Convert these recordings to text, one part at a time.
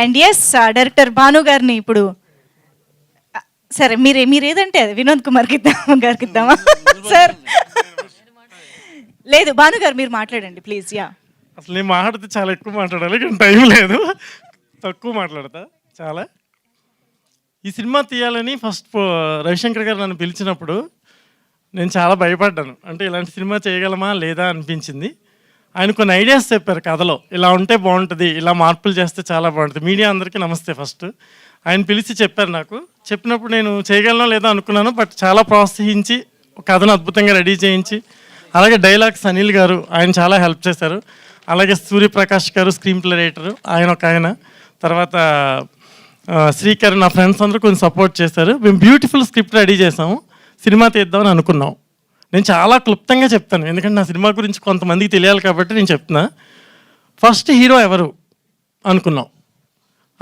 And yes director Bhanu గారిని ఇప్పుడు సరే మీరు ఏదంటే అది వినోద్ కుమార్కి గారికి ఇద్దామా సార్? లేదు భాను గారు మీరు మాట్లాడండి ప్లీజ్. యా అసలు నేను మాట్లాడితే చాలా ఎక్కువ మాట్లాడాలి కానీ టైం లేదు, తక్కువ మాట్లాడతా. చాలా ఈ సినిమా తీయాలని ఫస్ట్ రవిశంకర్ గారు నన్ను పిలిచినప్పుడు నేను చాలా భయపడ్డాను. అంటే ఇలాంటి సినిమా చేయగలమా లేదా అనిపించింది. ఆయన కొన్ని ఐడియాస్ చెప్పారు కథలో, ఇలా ఉంటే బాగుంటుంది, ఇలా మార్పులు చేస్తే చాలా బాగుంటుంది. మీడియా అందరికీ నమస్తే. ఫస్ట్ ఆయన పిలిచి చెప్పారు. నాకు చెప్పినప్పుడు నేను చేయగలనో లేదో అనుకున్నాను, బట్ చాలా ప్రోత్సహించి కథను అద్భుతంగా రెడీ చేయించి, అలాగే డైలాగ్స్ అనిల్ గారు ఆయన చాలా హెల్ప్ చేశారు. అలాగే సూర్యప్రకాష్ గారు స్క్రీన్ ప్లే రైటరు, ఆయన ఒక ఆయన. తర్వాత శ్రీకర్, నా ఫ్రెండ్స్ అందరూ కొంచెం సపోర్ట్ చేశారు. మేము బ్యూటిఫుల్ స్క్రిప్ట్ రెడీ చేసాము, సినిమా తీద్దామని అనుకున్నాం. నేను చాలా క్లుప్తంగా చెప్తాను, ఎందుకంటే నా సినిమా గురించి కొంతమందికి తెలియాలి కాబట్టి నేను చెప్తున్నా. ఫస్ట్ హీరో ఎవరు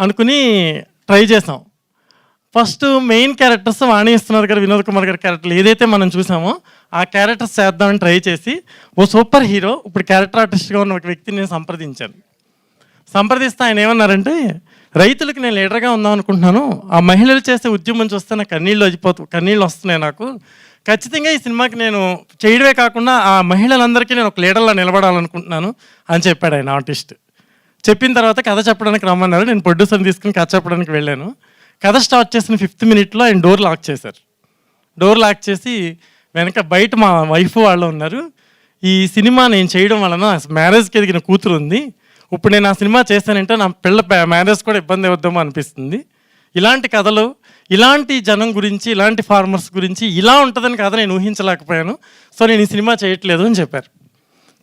అనుకుని ట్రై చేసాం. ఫస్ట్ మెయిన్ క్యారెక్టర్స్ వాణి విశ్వనాథ్ గారు, వినోద్ కుమార్ గారి క్యారెక్టర్లు ఏదైతే మనం చూసామో ఆ క్యారెక్టర్స్ చేద్దామని ట్రై చేసి ఓ సూపర్ హీరో, ఇప్పుడు క్యారెక్టర్ ఆర్టిస్ట్గా ఉన్న ఒక వ్యక్తిని నేను సంప్రదిస్తే ఆయన ఏమన్నారంటే, రైతులకు నేను లీడర్గా ఉందాం అనుకుంటున్నాను, ఆ మహిళలు చేసే ఉద్యమం చూస్తే నాకు కన్నీళ్ళు వస్తున్నాయి, నాకు ఖచ్చితంగా ఈ సినిమాకి నేను చేయడమే కాకుండా ఆ మహిళలందరికీ నేను ఒక లీడర్లా నిలబడాలనుకుంటున్నాను అని చెప్పాడు ఆయన ఆర్టిస్ట్. చెప్పిన తర్వాత కథ చెప్పడానికి రమ్మన్నారు. నేను ప్రొడ్యూసర్ని తీసుకుని కథ చెప్పడానికి వెళ్ళాను. కథ స్టార్ట్ చేసిన 5th minute ఆయన డోర్ లాక్ చేశారు. డోర్ లాక్ చేసి వెనక బయట మా వైఫ్ వాళ్ళు ఉన్నారు. ఈ సినిమా నేను చేయడం వలన మ్యారేజ్కి ఎదిగిన కూతురు ఉంది, ఇప్పుడు నేను ఆ సినిమా చేశానంటే నా పిల్ల మ్యారేజ్ కూడా ఇబ్బంది అవుద్దామో అనిపిస్తుంది. ఇలాంటి కథలు, ఇలాంటి జనం గురించి, ఇలాంటి ఫార్మర్స్ గురించి ఇలా ఉంటుందని కథ నేను ఊహించలేకపోయాను, సో నేను ఈ సినిమా చేయట్లేదు అని చెప్పారు.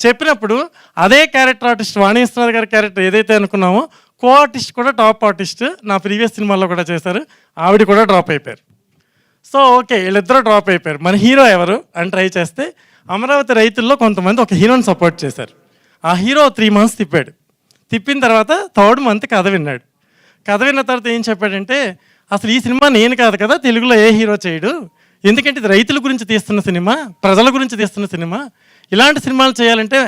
చెప్పినప్పుడు అదే క్యారెక్టర్ ఆర్టిస్ట్ వాణి విశ్వనాథ్ గారి క్యారెక్టర్ ఏదైతే అనుకున్నామో కో ఆర్టిస్ట్ కూడా టాప్ ఆర్టిస్ట్ నా ప్రీవియస్ సినిమాల్లో కూడా చేశారు, ఆవిడ కూడా డ్రాప్ అయిపోయారు. సో ఓకే, వీళ్ళిద్దరూ డ్రాప్ అయిపోయారు. మన హీరో ఎవరు అని ట్రై చేస్తే అమరావతి రైతుల్లో కొంతమంది ఒక హీరోని సపోర్ట్ చేశారు. ఆ హీరో 3 months తిప్పిన తర్వాత 3rd month కథ విన్నాడు. కథ విన్న తర్వాత ఏం చెప్పాడంటే, అసలు ఈ సినిమా నేను కాదు కదా, తెలుగులో ఏ హీరో చేయడు, ఎందుకంటే ఇది రైతుల గురించి తీస్తున్న సినిమా, ప్రజల గురించి తీస్తున్న సినిమా, ఇలాంటి సినిమాలు చేయాలంటే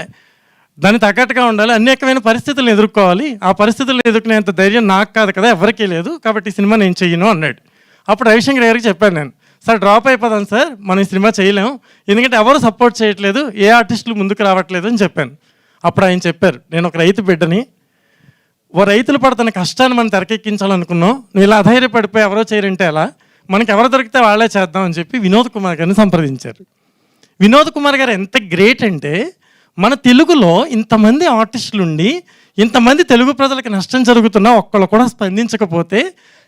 దానికి తగ్గట్టుగా ఉండాలి, అనేకమైన పరిస్థితులను ఎదుర్కోవాలి, ఆ పరిస్థితులను ఎదుర్కొనేంత ధైర్యం నాకు కాదు కదా, ఎవరికీ లేదు, కాబట్టి ఈ సినిమా నేను చెయ్యను అన్నాడు. అప్పుడు రవిశంకర్ గారికి చెప్పాను నేను, సార్ డ్రాప్ అయిపోదాం సార్, మనం ఈ సినిమా చేయలేము, ఎందుకంటే ఎవరు సపోర్ట్ చేయట్లేదు, ఏ ఆర్టిస్టులు ముందుకు రావట్లేదు అని చెప్పాను. అప్పుడు ఆయన చెప్పారు, నేను ఒక రైతు బిడ్డని, ఓ రైతులు పడుతున్న కష్టాన్ని మనం తెరకెక్కించాలనుకున్నాం, నువ్వు ఇలా అధైర్యపడిపోయి ఎవరో చేయరంటే ఎలా, మనకి ఎవరు దొరికితే వాళ్ళే చేద్దామని చెప్పి వినోద్ కుమార్ గారిని సంప్రదించారు. వినోద్ కుమార్ గారు ఎంత గ్రేట్ అంటే, మన తెలుగులో ఇంతమంది ఆర్టిస్టులు ఉండి ఇంతమంది తెలుగు ప్రజలకు నష్టం జరుగుతున్నా ఒక్కళ్ళు కూడా స్పందించకపోతే,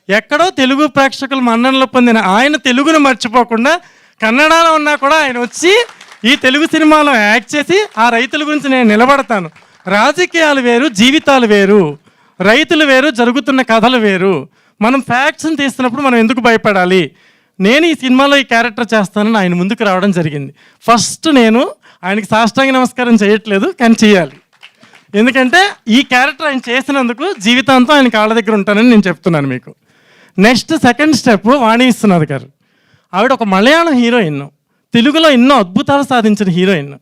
ఎక్కడో తెలుగు ప్రేక్షకులు మన్ననలు పొందిన ఆయన తెలుగును మర్చిపోకుండా కన్నడలో ఉన్నా కూడా ఆయన వచ్చి ఈ తెలుగు సినిమాలో యాక్ట్ చేసి ఆ రైతుల గురించి నేను నిలబడతాను, రాజకీయాలు వేరు, జీవితాలు వేరు, రైతులు వేరు, జరుగుతున్న కథలు వేరు, మనం ఫ్యాక్ట్స్ని తీస్తున్నప్పుడు మనం ఎందుకు భయపడాలి, నేను ఈ సినిమాలో ఈ క్యారెక్టర్ చేస్తానని ఆయన ముందుకు రావడం జరిగింది. ఫస్ట్ నేను ఆయనకి సాష్టాంగ నమస్కారం చేయట్లేదు, కానీ చేయాలి, ఎందుకంటే ఈ క్యారెక్టర్ ఆయన చేసినందుకు జీవితాంతం ఆయన కాళ్ళ దగ్గర ఉంటానని నేను చెప్తున్నాను మీకు. నెక్స్ట్ సెకండ్ స్టెప్ వాణి విశ్వనాథ్ గారు. ఆవిడ ఒక మలయాళం హీరోయిన్, తెలుగులో ఎన్నో అద్భుతాలు సాధించిన హీరోయిన్.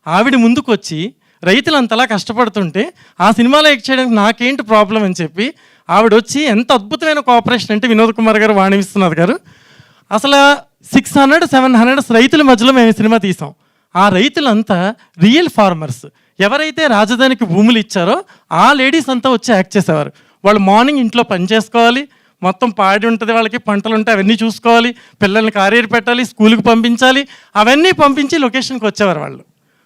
ఆవిడ ముందుకు వచ్చి రైతులు అంతలా కష్టపడుతుంటే ఆ సినిమాలో యాక్ట్ చేయడానికి నాకేంటి ప్రాబ్లం అని చెప్పి ఆవిడ వచ్చి ఎంత అద్భుతమైన కోఆపరేషన్ అంటే వినోద్ కుమార్ గారు, వాణి విశ్వనాథ్ గారు, అసలు 600-700 రైతుల మధ్యలో మేము ఈ సినిమా తీసాం. ఆ రైతులంతా రియల్ ఫార్మర్స్, ఎవరైతే రాజధానికి భూములు ఇచ్చారో ఆ లేడీస్ అంతా వచ్చి యాక్ట్ చేసేవారు. వాళ్ళు మార్నింగ్ ఇంట్లో పని చేసుకోవాలి, మొత్తం పాడి ఉంటుంది, వాళ్ళకి పంటలు ఉంటాయి, అవన్నీ చూసుకోవాలి, పిల్లల్ని కారియర్ పెట్టాలి, స్కూల్కి పంపించాలి, అవన్నీ పంపించి లొకేషన్కి వచ్చేవారు. వాళ్ళు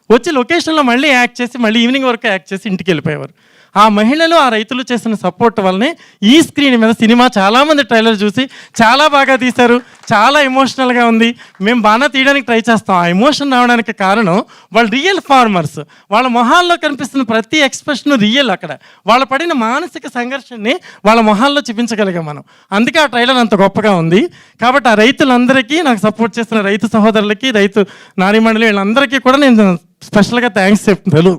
వచ్చి లొకేషన్లో మళ్ళీ యాక్ట్ చేసి మళ్ళీ ఈవినింగ్ వరకు యాక్ట్ చేసి ఇంటికి వెళ్ళిపోయేవారు. ఆ మహిళలు, ఆ రైతులు చేసిన సపోర్ట్ వల్లనే ఈ స్క్రీన్ మీద సినిమా చాలామంది ట్రైలర్ చూసి చాలా బాగా తీశారు, చాలా ఎమోషనల్గా ఉంది, మేము బాగా తీయడానికి ట్రై చేస్తాం. ఆ ఎమోషన్ రావడానికి కారణం వాళ్ళు రియల్ ఫార్మర్స్, వాళ్ళ మొహాల్లో కనిపిస్తున్న ప్రతి ఎక్స్ప్రెషన్ రియల్. అక్కడ వాళ్ళు పడిన మానసిక సంఘర్షణని వాళ్ళ మొహాల్లో చూపించగలిగాం మనం, అందుకే ఆ ట్రైలర్ అంత గొప్పగా ఉంది. కాబట్టి ఆ రైతులందరికీ, నాకు సపోర్ట్ చేస్తున్న రైతు సహోదరులకి, రైతు నారీమండలి వీళ్ళందరికీ కూడా నేను స్పెషల్గా థ్యాంక్స్ చెప్తున్నాను.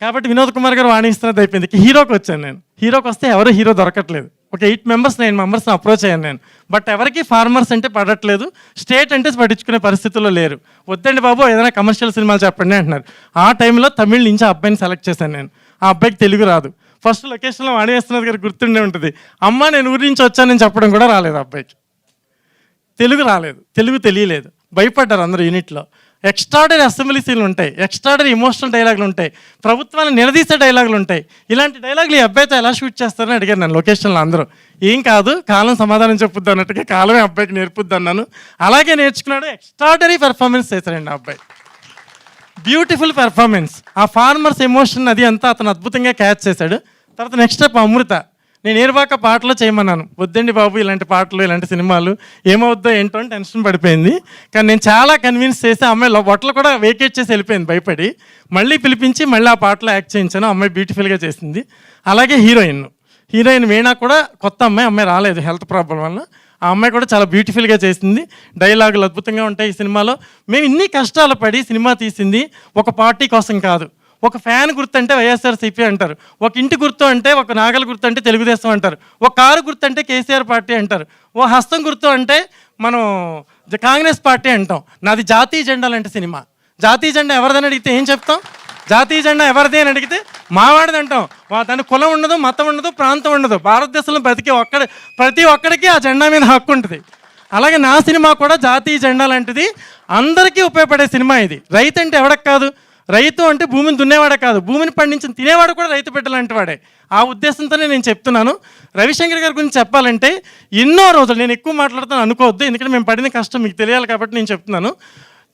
కాబట్టి వినోద్ కుమార్ గారు వాణి విశ్వనాథ్ అయిపోయింది. హీరోకి వచ్చాను నేను. హీరోకి వస్తే ఎవరు హీరో దొరకట్లేదు. ఒక 8 members 9 members అప్రోచ్ అయ్యాను నేను, బట్ ఎవరికి ఫార్మర్స్ అంటే పడట్లేదు, స్టేట్ అంటే పట్టించుకునే పరిస్థితుల్లో లేరు. వద్దండి బాబు, ఏదైనా కమర్షియల్ సినిమాలు చెప్పండి అంటున్నారు. ఆ టైంలో తమిళ్ నుంచి ఆ అబ్బాయిని సెలెక్ట్ చేశాను నేను. ఆ అబ్బాయికి తెలుగు రాదు, ఫస్ట్ లొకేషన్లో వాణి విశ్వనాథ్ గారికి గుర్తుండే ఉంటుంది. అమ్మ నేను ఊరి నుంచి వచ్చానని చెప్పడం కూడా రాలేదు అబ్బాయికి. తెలుగు రాలేదు, తెలుగు తెలియలేదు, భయపడ్డారు అందరూ యూనిట్లో. ఎక్స్ట్రాడరీ అసెంబ్లీ సీన్లు ఉంటాయి, ఎక్స్ట్రాడరీ ఎమోషనల్ డైలాగులు ఉంటాయి, ప్రభుత్వాన్ని నిలదీసే డైలాగులు ఉంటాయి. ఇలాంటి డైలాగులు ఈ అబ్బాయితో ఎలా షూట్ చేస్తారని అడిగారు నన్ను లొకేషన్లో అందరూ. ఏం కాదు, కాలం సమాధానం చెప్పుద్ది అన్నట్టుగా కాలమే అబ్బాయికి నేర్పుద్ది అన్నాను. అలాగే నేర్చుకున్నాడు. ఎక్స్ట్రాడరీ పెర్ఫార్మెన్స్ చేశారండి ఆ అబ్బాయి. Beautiful performance. ఆ ఫార్మర్స్ ఎమోషన్ అది అంతా అతను అద్భుతంగా క్యాచ్ చేశాడు. తర్వాత నెక్స్ట్ స్టెప్ అమృత. నేను ఏరువాక పాటలో చేయమన్నాను, వద్దండి బాబు ఇలాంటి పాటలు ఇలాంటి సినిమాలు ఏమవుద్దో ఏంటో అని టెన్షన్ పడిపోయింది. కానీ నేను చాలా కన్విన్స్ చేసి అమ్మాయి బొట్టలు కూడా వేకేట్ చేసి వెళ్ళిపోయింది భయపడి. మళ్ళీ పిలిపించి మళ్ళీ ఆ పాటలో యాక్ట్ చేయించాను. అమ్మాయి బ్యూటిఫుల్గా చేసింది. అలాగే హీరోయిన్ వీణా కూడా కొత్త అమ్మాయి రాలేదు హెల్త్ ప్రాబ్లం వల్ల. ఆ అమ్మాయి కూడా చాలా బ్యూటిఫుల్గా చేసింది. డైలాగులు అద్భుతంగా ఉంటాయి ఈ సినిమాలో. మేము ఇన్ని కష్టాలు పడి సినిమా తీసింది ఒక పార్టీ కోసం కాదు. ఒక ఫ్యాన్ గుర్తు అంటే వైఎస్ఆర్సీపీ అంటారు, ఒక ఇంటి గుర్తు అంటే ఒక నాగల గుర్తు అంటే తెలుగుదేశం అంటారు, ఒక కారు గుర్తు అంటే కేసీఆర్ పార్టీ అంటారు, ఓ హస్తం గుర్తు అంటే మనం కాంగ్రెస్ పార్టీ అంటాం. నాది జాతీయ జెండా లాంటి సినిమా. జాతీయ జెండా ఎవరిదని అడిగితే ఏం చెప్తాం? జాతీయ జెండా ఎవరిది అని అడిగితే మావాడిది అంటాం. దాని కులం ఉండదు, మతం ఉండదు, ప్రాంతం ఉండదు. భారతదేశంలో ప్రతి ఒక్కడికి ఆ జెండా మీద హక్కు ఉంటుంది. అలాగే నా సినిమా కూడా జాతీయ జెండా లాంటిది, అందరికీ ఉపయోగపడే సినిమా ఇది. రైతు అంటే ఎవడకు కాదు, రైతు అంటే భూమిని దున్నేవాడే కాదు, భూమిని పండించిన తినేవాడు కూడా రైతు బిడ్డ లాంటి వాడే. ఆ ఉద్దేశంతోనే నేను చెప్తున్నాను. రవిశంకర్ గారి గురించి చెప్పాలంటే ఎన్నో రోజులు, నేను ఎక్కువ మాట్లాడుతాను అనుకోవద్దు, ఎందుకంటే మేము పడిన కష్టం మీకు తెలియాలి కాబట్టి నేను చెప్తున్నాను.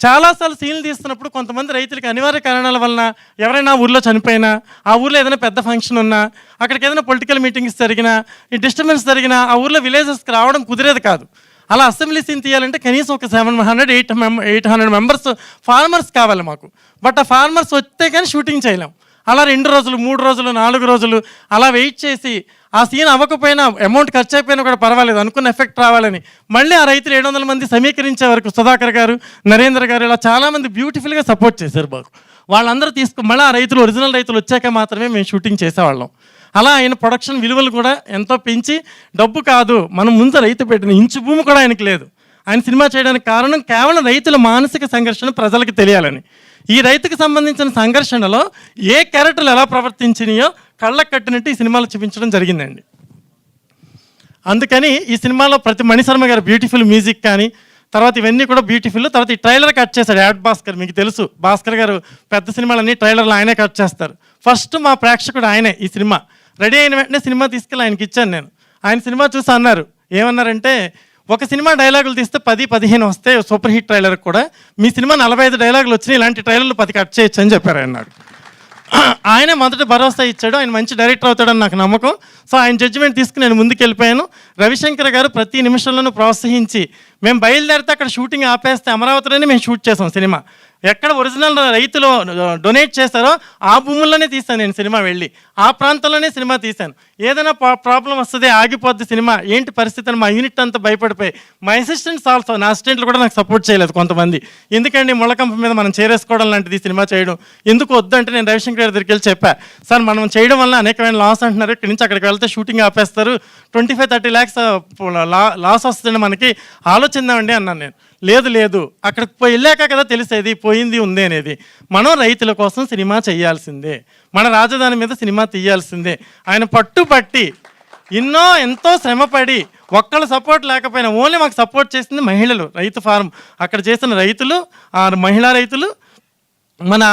చాలాసార్లు సీన్లు తీస్తున్నప్పుడు కొంతమంది రైతులకి అనివార్య కారణాల వలన ఎవరైనా ఊర్లో చనిపోయినా, ఆ ఊర్లో ఏదైనా పెద్ద ఫంక్షన్ ఉన్నా, అక్కడికి ఏదైనా పొలిటికల్ మీటింగ్స్ జరిగినా, ఈ డిస్టర్బెన్స్ జరిగినా ఆ ఊర్లో విలేజెస్కి రావడం కుదిరేది కాదు. అలా అసెంబ్లీ సీన్ తీయాలంటే కనీసం ఒక 700-800 మెంబర్స్ ఫార్మర్స్ కావాలి మాకు. బట్ ఆ ఫార్మర్స్ వస్తే కానీ షూటింగ్ చేయలేం. అలా 2 రోజులు 3 రోజులు 4 రోజులు అలా వెయిట్ చేసి ఆ సీన్ అవ్వకపోయినా, అమౌంట్ ఖర్చు అయిపోయినా కూడా పర్వాలేదు, అనుకున్న ఎఫెక్ట్ రావాలని మళ్ళీ ఆ రైతులు 700 మంది సమీకరించే వరకు సుధాకర్ గారు, నరేంద్ర గారు ఇలా చాలామంది బ్యూటిఫుల్గా సపోర్ట్ చేశారు బాగు. వాళ్ళందరూ మళ్ళీ ఆ రైతులు ఒరిజినల్ రైతులు వచ్చాక మాత్రమే మేము షూటింగ్ చేసేవాళ్ళం. అలా ఆయన ప్రొడక్షన్ విలువలు కూడా ఎంతో పెంచి, డబ్బు కాదు మనం ముందు రైతు పెట్టిన ఇంచు భూమి కూడా ఆయనకి లేదు. ఆయన సినిమా చేయడానికి కారణం కేవలం రైతుల మానసిక సంఘర్షణ ప్రజలకు తెలియాలని. ఈ రైతుకు సంబంధించిన సంఘర్షణలో ఏ క్యారెక్టర్లు ఎలా ప్రవర్తించినాయో కళ్ళకు కట్టినట్టు ఈ సినిమాలో చూపించడం జరిగిందండి. అందుకని ఈ సినిమాలో ప్రతి మణిశర్మ గారు బ్యూటిఫుల్ మ్యూజిక్ కానీ, తర్వాత ఇవన్నీ కూడా బ్యూటిఫుల్. తర్వాత ఈ ట్రైలర్ కట్ చేశాడు యాడ్ భాస్కర్. మీకు తెలుసు భాస్కర్ గారు పెద్ద సినిమాలన్నీ ట్రైలర్లు ఆయనే కట్ చేస్తారు. ఫస్ట్ మా ప్రేక్షకుడు ఆయనే. ఈ సినిమా రెడీ అయిన వెంటనే సినిమా తీసుకెళ్ళి ఆయనకి ఇచ్చాను నేను. ఆయన సినిమా చూసి అన్నారు, ఏమన్నారంటే, ఒక సినిమా డైలాగులు తీస్తే 10-15 వస్తాయి సూపర్ హిట్ ట్రైలర్కి కూడా, మీ సినిమా 45 డైలాగులు వచ్చినాయి, ఇలాంటి ట్రైలర్లు 10 కట్ చేయొచ్చు అని చెప్పారు ఆయన నాకు. ఆయనే మొదటి భరోసా ఇచ్చాడు. ఆయన మంచి డైరెక్టర్ అవుతాడని నాకు నమ్మకం. సో ఆయన జడ్జిమెంట్ తీసుకుని నేను ముందుకు వెళ్ళిపోయాను. రవిశంకర్ గారు ప్రతి నిమిషంలోనూ ప్రోత్సహించి, మేము బయలుదేరితే అక్కడ షూటింగ్ ఆపేస్తే అమరావతిలోనే మేము షూట్ చేసాం సినిమా. ఎక్కడ ఒరిజినల్ రైతులు డొనేట్ చేస్తారో ఆ భూముల్లోనే తీశాను నేను సినిమా వెళ్ళి, ఆ ప్రాంతంలోనే సినిమా తీశాను. ఏదైనా ప్రాబ్లం వస్తుంది, ఆగిపోద్ది సినిమా, ఏంటి పరిస్థితి అని మా యూనిట్ అంతా భయపడిపోయి, మా అసిస్టెంట్స్ ఆల్సో, నా అసిస్టెంట్లు కూడా నాకు సపోర్ట్ చేయలేదు కొంతమంది. ఎందుకండి ముళ్ళకంప మీద మనం చేరేసుకోవడం లాంటిది సినిమా చేయడం ఎందుకు వద్దంటే, నేను రవిశంకర్ గారి దగ్గరికి వెళ్ళి చెప్పా, సార్ మనం చేయడం వల్ల అనేకమైన లాస్ అంటున్నారు, ఇక్కడి నుంచి అక్కడికి వెళ్తే షూటింగ్ ఆపేస్తారు, 25-30 lakhs లాస్ వస్తుంది, మనకి ఆలోచిద్దామండి అన్నాను నేను. లేదు అక్కడికి వెళ్ళాక కదా తెలిసేది పోయింది ఉంది అనేది. మనం రైతుల కోసం సినిమా చేయాల్సిందే, మన రాజధాని మీద సినిమా తీయాల్సిందే. ఆయన పట్టుబట్టి ఎంతో శ్రమపడి, ఒక్కళ్ళ సపోర్ట్ లేకపోయినా ఓన్లీ మాకు సపోర్ట్ చేసింది మహిళలు. రైతు ఫారం అక్కడ చేసిన రైతులు, మహిళా రైతులు, మన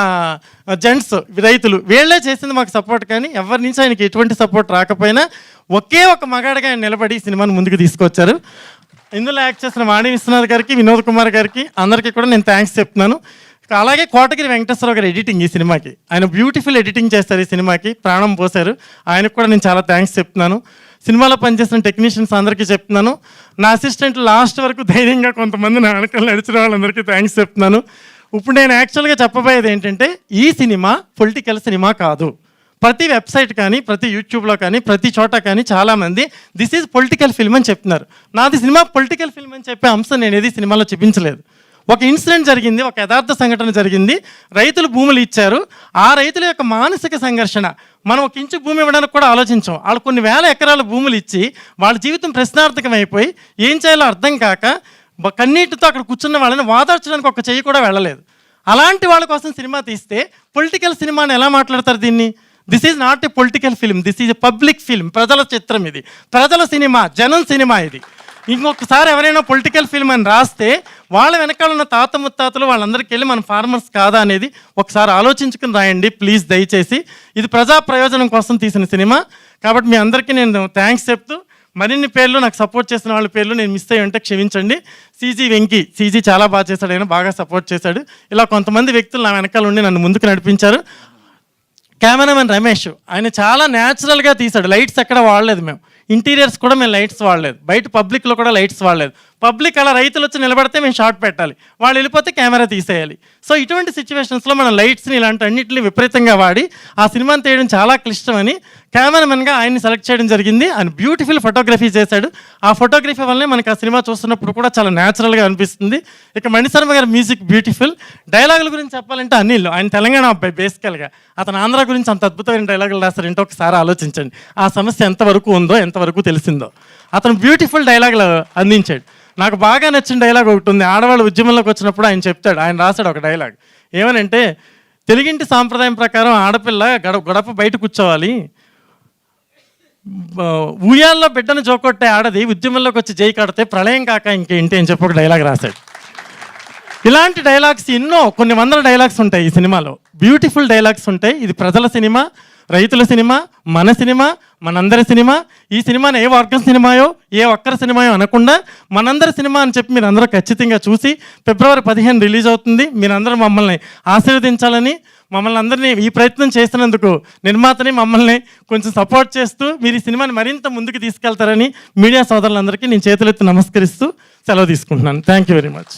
జెంట్స్ రైతులు, వీళ్ళే చేసింది మాకు సపోర్ట్. కానీ ఎవరి నుంచి ఆయనకి ఎటువంటి సపోర్ట్ రాకపోయినా ఒకే ఒక మగాడిగా ఆయన నిలబడి ఈ సినిమాను ముందుకు తీసుకొచ్చారు. ఇందులో యాక్ట్ చేసిన వాణి విశ్వనాథ్ గారికి, వినోద్ కుమార్ గారికి, అందరికీ కూడా నేను థ్యాంక్స్ చెప్తున్నాను. అలాగే కోటగిరి వెంకటేశ్వరరావు గారు ఎడిటింగ్ ఈ సినిమాకి, ఆయన బ్యూటిఫుల్ ఎడిటింగ్ చేస్తారు, ఈ సినిమాకి ప్రాణం పోశారు. ఆయనకు కూడా నేను చాలా థ్యాంక్స్ చెప్తున్నాను. సినిమాలో పనిచేసిన టెక్నీషియన్స్ అందరికీ చెప్తున్నాను. నా అసిస్టెంట్ లాస్ట్ వరకు ధైర్యంగా కొంతమంది నా వెనకాల నడిచిన వాళ్ళందరికీ థ్యాంక్స్ చెప్తున్నాను. ఇప్పుడు నేను యాక్చువల్గా చెప్పబోయేది ఏంటంటే, ఈ సినిమా పొలిటికల్ సినిమా కాదు. ప్రతి వెబ్సైట్ కానీ, ప్రతి యూట్యూబ్లో కానీ, ప్రతి చోట కానీ చాలామంది దిస్ ఈజ్ పొలిటికల్ ఫిల్మ్ అని చెప్తున్నారు. నాది సినిమా పొలిటికల్ ఫిల్మ్ అని చెప్పే అంశం నేను ఏది సినిమాలో చూపించలేదు. ఒక ఇన్సిడెంట్ జరిగింది, ఒక యథార్థ సంఘటన జరిగింది. రైతులు భూములు ఇచ్చారు, ఆ రైతుల యొక్క మానసిక సంఘర్షణ మనం ఒక ఇంచు భూమి ఇవ్వడానికి కూడా ఆలోచించాం. వాళ్ళు కొన్ని వేల ఎకరాల భూములు ఇచ్చి వాళ్ళ జీవితం ప్రశ్నార్థకం అయిపోయి ఏం చేయాలో అర్థం కాక కన్నీటితో అక్కడ కూర్చున్న వాళ్ళని వాదార్చడానికి ఒక చెయ్యి కూడా వెళ్ళలేదు. అలాంటి వాళ్ళ కోసం సినిమా తీస్తే పొలిటికల్ సినిమాని ఎలా మాట్లాడతారు? దీన్ని this is not a political film, this is a public film. ప్రజల చిత్రం ఇది, ప్రజల సినిమా, జనం సినిమా ఇది. ఇంకొకసారి ఎవరైనా పొలిటికల్ ఫిల్మ్ అని రాస్తే వాళ్ళ వెనకాల ఉన్న తాత ముత్తాతలు వాళ్ళందరికీ వెళ్ళి మన ఫార్మర్స్ కాదా అనేది ఒకసారి ఆలోచించుకుని రాయండి ప్లీజ్, దయచేసి. ఇది ప్రజా ప్రయోజనం కోసం తీసిన సినిమా కాబట్టి మీ అందరికీ నేను థ్యాంక్స్ చెప్తూ, మరిన్ని పేర్లు నాకు సపోర్ట్ చేసిన వాళ్ళ పేర్లు నేను మిస్ అయ్యి ఉంటే క్షమించండి. సీజీ వెంకీ, సీజీ చాలా బాగా చేశాడు, ఆయన బాగా సపోర్ట్ చేశాడు. ఇలా కొంతమంది వ్యక్తులు నా వెనకాల ఉండి నన్ను ముందుకు నడిపించారు. కెమెరామెన్ రమేష్, ఆయన చాలా న్యాచురల్గా తీశాడు, లైట్స్ ఎక్కడ వాడలేదు మేము, ఇంటీరియర్స్ కూడా మేము లైట్స్ వాడలేదు, బయట పబ్లిక్లో కూడా లైట్స్ వాడలేదు. పబ్లిక్ అలా రైతులు వచ్చి నిలబడితే మేము షాట్ పెట్టాలి, వాళ్ళు వెళ్ళిపోతే కెమెరా తీసేయాలి. సో ఇటువంటి సిచ్యువేషన్స్లో మనం లైట్స్ని ఇలాంటి అన్నింటిని విపరీతంగా వాడి ఆ సినిమాని తీయడం చాలా క్లిష్టమని కెమెరామెన్గా ఆయన్ని సెలెక్ట్ చేయడం జరిగింది. ఆయన బ్యూటిఫుల్ ఫోటోగ్రఫీ చేశాడు. ఆ ఫోటోగ్రఫీ వల్లనే మనకి ఆ సినిమా చూస్తున్నప్పుడు కూడా చాలా న్యాచురల్గా అనిపిస్తుంది. ఇక మణిశర్మ గారి మ్యూజిక్ బ్యూటిఫుల్. డైలాగుల గురించి చెప్పాలంటే అనిల్, ఆయన తెలంగాణ అబ్బాయి బేసికల్గా, అతను ఆంధ్ర గురించి అంత అద్భుతమైన డైలాగులు రాస్తారంటే ఒకసారి ఆలోచించండి. ఆ సమస్య ఎంతవరకు ఉందో, ఎంతవరకు తెలిసిందో. అతను బ్యూటిఫుల్ డైలాగులు అందించాడు. నాకు బాగా నచ్చిన డైలాగ్ ఒకటి ఉంది. ఆడవాళ్ళు ఉద్యమంలోకి వచ్చినప్పుడు ఆయన చెప్తాడు, ఆయన రాశాడు ఒక డైలాగ్ ఏమనంటే, తెలుగింటి సాంప్రదాయం ప్రకారం ఆడపిల్ల గడప బయట కూర్చోవాలి, ఉయ్యాల్లో బిడ్డను జోకొట్టే ఆడది ఉద్యమంలోకి వచ్చి జై కడితే ప్రళయం కాక ఇంకేంటి అని చెప్పి ఒక డైలాగ్ రాశాడు. ఇలాంటి డైలాగ్స్ ఎన్నో, కొన్ని వందల డైలాగ్స్ ఉంటాయి ఈ సినిమాలో, బ్యూటిఫుల్ డైలాగ్స్ ఉంటాయి. ఇది ప్రజల సినిమా, రైతుల సినిమా, మన సినిమా, మనందరి సినిమా. ఈ సినిమాని ఏ వర్గం సినిమాయో, ఏ ఒక్కరి సినిమాయో అనకుండా మనందరి సినిమా అని చెప్పి మీరు అందరూ ఖచ్చితంగా చూసి ఫిబ్రవరి 15 రిలీజ్ అవుతుంది. మీరందరూ మమ్మల్ని ఆశీర్వదించాలని, మమ్మల్ని అందరినీ ఈ ప్రయత్నం చేసినందుకు నిర్మాతని మమ్మల్ని కొంచెం సపోర్ట్ చేస్తూ మీరు ఈ సినిమాని మరింత ముందుకు తీసుకెళ్తారని మీడియా సోదరులందరికీ నేను చేతులెత్తి నమస్కరిస్తూ సెలవు తీసుకుంటున్నాను. Thank you very much.